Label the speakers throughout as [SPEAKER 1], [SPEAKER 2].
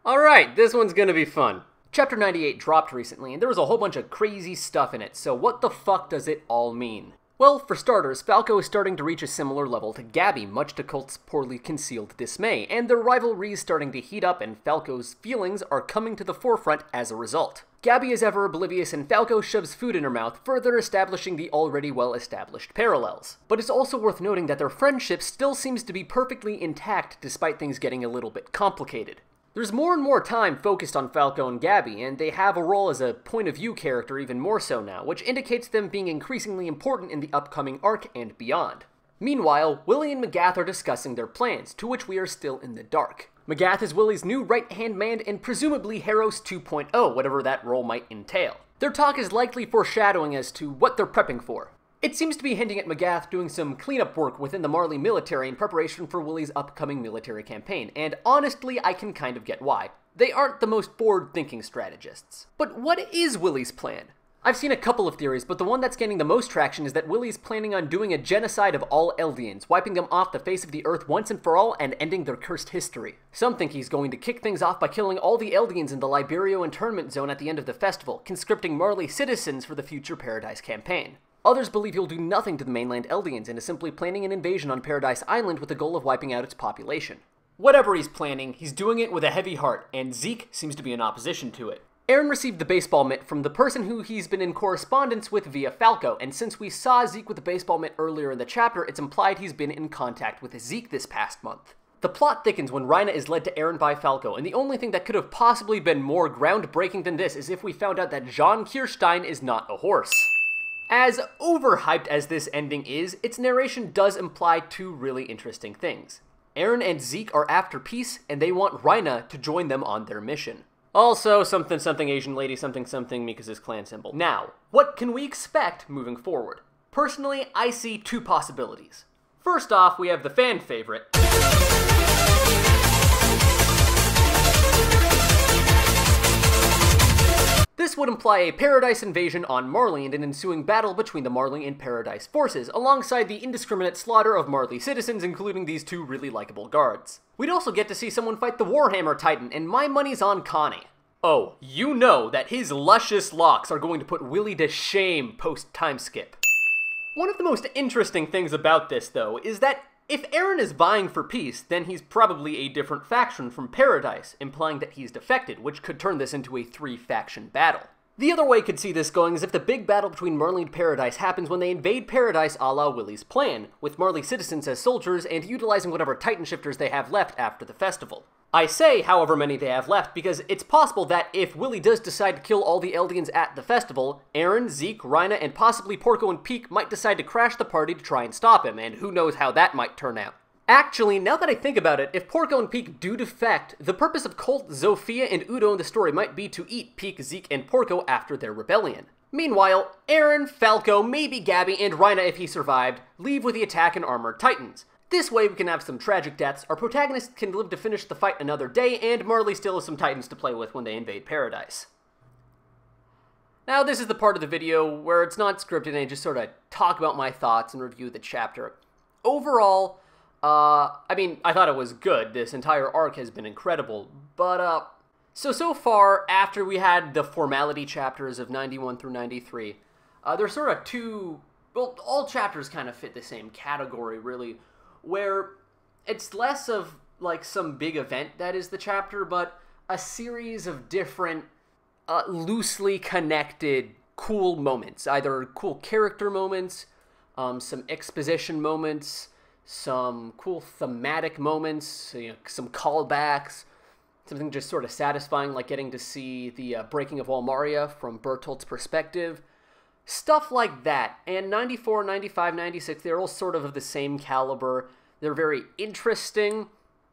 [SPEAKER 1] Alright, this one's gonna be fun. Chapter 98 dropped recently, and there was a whole bunch of crazy stuff in it, so what the fuck does it all mean? Well, for starters, Falco is starting to reach a similar level to Gabby, much to Colt's poorly concealed dismay, and their rivalry is starting to heat up, and Falco's feelings are coming to the forefront as a result. Gabby is ever oblivious, and Falco shoves food in her mouth, further establishing the already well-established parallels. But it's also worth noting that their friendship still seems to be perfectly intact despite things getting a little bit complicated. There's more and more time focused on Falco and Gabby, and they have a role as a point-of-view character even more so now, which indicates them being increasingly important in the upcoming arc and beyond. Meanwhile, Willy and Magath are discussing their plans, to which we are still in the dark. Magath is Willy's new right-hand man and presumably Heros 2.0, whatever that role might entail. Their talk is likely foreshadowing as to what they're prepping for. It seems to be hinting at Magath doing some cleanup work within the Marley military in preparation for Willy's upcoming military campaign, and honestly, I can kind of get why. They aren't the most forward-thinking strategists. But what is Willy's plan? I've seen a couple of theories, but the one that's gaining the most traction is that Willy's planning on doing a genocide of all Eldians, wiping them off the face of the earth once and for all and ending their cursed history. Some think he's going to kick things off by killing all the Eldians in the Liberio internment zone at the end of the festival, conscripting Marley citizens for the future Paradise campaign. Others believe he'll do nothing to the mainland Eldians and is simply planning an invasion on Paradise Island with the goal of wiping out its population. Whatever he's planning, he's doing it with a heavy heart, and Zeke seems to be in opposition to it. Eren received the baseball mitt from the person who he's been in correspondence with via Falco, and since we saw Zeke with the baseball mitt earlier in the chapter, it's implied he's been in contact with Zeke this past month. The plot thickens when Reina is led to Eren by Falco, and the only thing that could have possibly been more groundbreaking than this is if we found out that Jean Kirstein is not a horse. As overhyped as this ending is, its narration does imply two really interesting things. Eren and Zeke are after peace, and they want Reina to join them on their mission. Also, something something Asian lady something something Mika's clan symbol. Now, what can we expect moving forward? Personally, I see two possibilities. First off, we have the fan favorite. This would imply a Paradise invasion on Marley and an ensuing battle between the Marley and Paradise forces, alongside the indiscriminate slaughter of Marley citizens, including these two really likable guards. We'd also get to see someone fight the Warhammer Titan, and my money's on Connie. Oh, you know that his luscious locks are going to put Willy to shame post-time skip. One of the most interesting things about this, though, is that if Eren is vying for peace, then he's probably a different faction from Paradise, implying that he's defected, which could turn this into a three-faction battle. The other way I could see this going is if the big battle between Marley and Paradise happens when they invade Paradise a la Willy's plan, with Marley citizens as soldiers and utilizing whatever Titan shifters they have left after the festival. I say however many they have left because it's possible that if Willy does decide to kill all the Eldians at the festival, Eren, Zeke, Reina, and possibly Porco and Pieck might decide to crash the party to try and stop him, and who knows how that might turn out. Actually, now that I think about it, if Porco and Pieck do defect, the purpose of Colt, Zofia, and Udo in the story might be to eat Pieck, Zeke, and Porco after their rebellion. Meanwhile, Eren, Falco, maybe Gabby, and Reina if he survived, leave with the attack and armored Titans. This way we can have some tragic deaths, our protagonist can live to finish the fight another day, and Marley still has some Titans to play with when they invade Paradise. Now this is the part of the video where it's not scripted and I just sort of talk about my thoughts and review the chapter. Overall, I thought it was good. This entire arc has been incredible, but, so far, after we had the formality chapters of 91 through 93, there's sort of two, well, all chapters kind of fit the same category, really, where it's less of, like, some big event that is the chapter, but a series of different, loosely connected cool moments. Either cool character moments, some exposition moments, some cool thematic moments, some callbacks, something just sort of satisfying like getting to see the breaking of Wall Maria from Bertolt's perspective. Stuff like that. And 94, 95, 96, they're all sort of the same caliber. They're very interesting,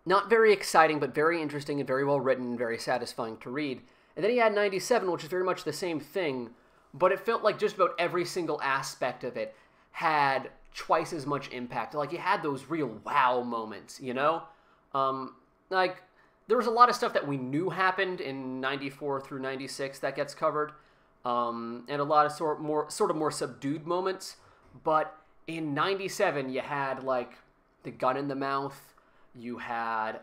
[SPEAKER 1] not very exciting, but very interesting and very well written and very satisfying to read. And then he had 97, which is very much the same thing, but it felt like just about every single aspect of it had twice as much impact. Like, you had those real wow moments, you know? Like, there was a lot of stuff that we knew happened in 94 through 96 that gets covered, and a lot of sort of more subdued moments, but in 97 you had, like, the gun in the mouth, you had,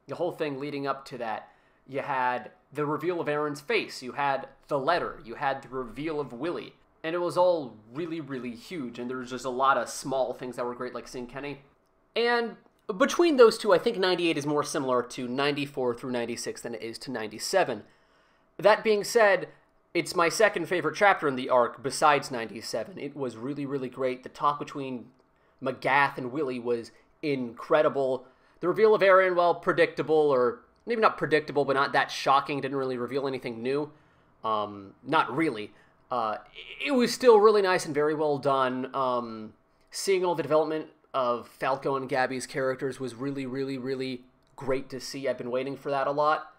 [SPEAKER 1] the whole thing leading up to that. You had the reveal of Eren's face, you had the letter, you had the reveal of Willy, and it was all really, really huge, and there was just a lot of small things that were great, like seeing Kenny. And between those two, I think 98 is more similar to 94 through 96 than it is to 97. That being said, it's my second favorite chapter in the arc besides 97. It was really, really great. The talk between Magath and Willy was incredible. The reveal of Eren, well, predictable, or maybe not predictable, but not that shocking. Didn't really reveal anything new. Not really. It was still really nice and very well done. Seeing all the development of Falco and Gabby's characters was really, really, really great to see. I've been waiting for that a lot.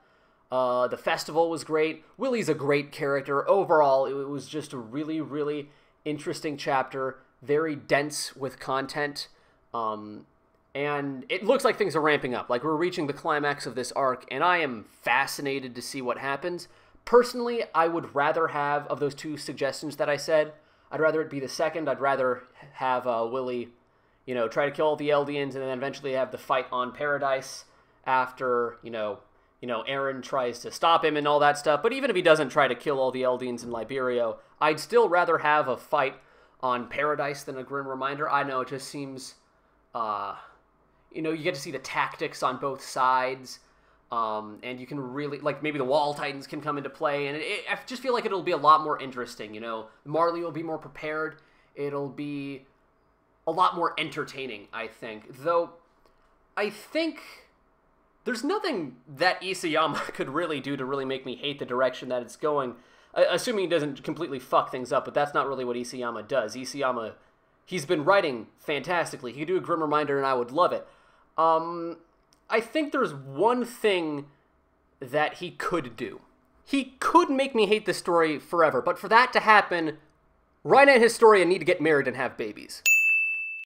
[SPEAKER 1] The festival was great. Willy's a great character. Overall, it was just a really, really interesting chapter. Very dense with content. And it looks like things are ramping up. Like, we're reaching the climax of this arc, and I am fascinated to see what happens. Personally, I would rather have, of those two suggestions that I said, I'd rather it be the second. I'd rather have Willy, you know, try to kill all the Eldians and then eventually have the fight on Paradise after, you know, Eren tries to stop him and all that stuff. But even if he doesn't try to kill all the Eldians in Liberio, I'd still rather have a fight on Paradise than a Grim Reminder. I know, it just seems, you know, you get to see the tactics on both sides, and you can really, like, maybe the Wall Titans can come into play, and I just feel like it'll be a lot more interesting, you know. Marley will be more prepared. It'll be a lot more entertaining, I think. Though, I think there's nothing that Isayama could really do to really make me hate the direction that it's going, assuming he doesn't completely fuck things up, but that's not really what Isayama does. Isayama, he's been writing fantastically. He could do a Grim Reminder, and I would love it. I think there's one thing that he could do. He could make me hate the story forever, but for that to happen, Reiner and Historia need to get married and have babies.